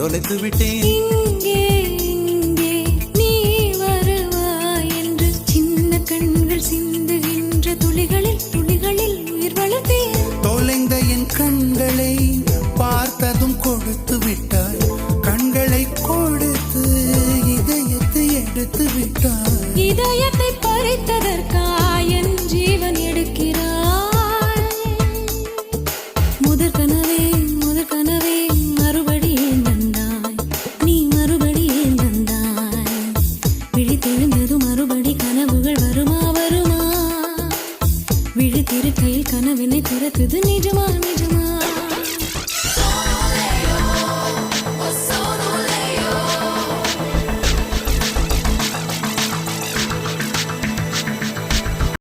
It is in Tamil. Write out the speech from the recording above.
தொலைத்து விட்டேன். இங்கே இங்கே நீ வருவாய் என்று சின்ன கண்கள் சிந்துகின்ற துளிகளில் துளிகளில் உயிர் வளர்த்தேன். தொலைந்த என் கண்களை பார்த்ததும் கொடுத்து விட்டாய். கண்களை கொடுத்து இதயத்தை எடுத்து விட்டாய். இதயத்தை பறித்ததற்காய் என் ஜீவன் எடுக்கிறாய். முதற் கனவே மறுபடியும் தந்தாய். நீ மறுபடியும் தந்தாய். விழித்தெழுந்தது மறுபடி கனவுகள் வருமா வருமா? விழித்திருக்கையில் கனவினை திறக்குது நிஜமா நிஜமா.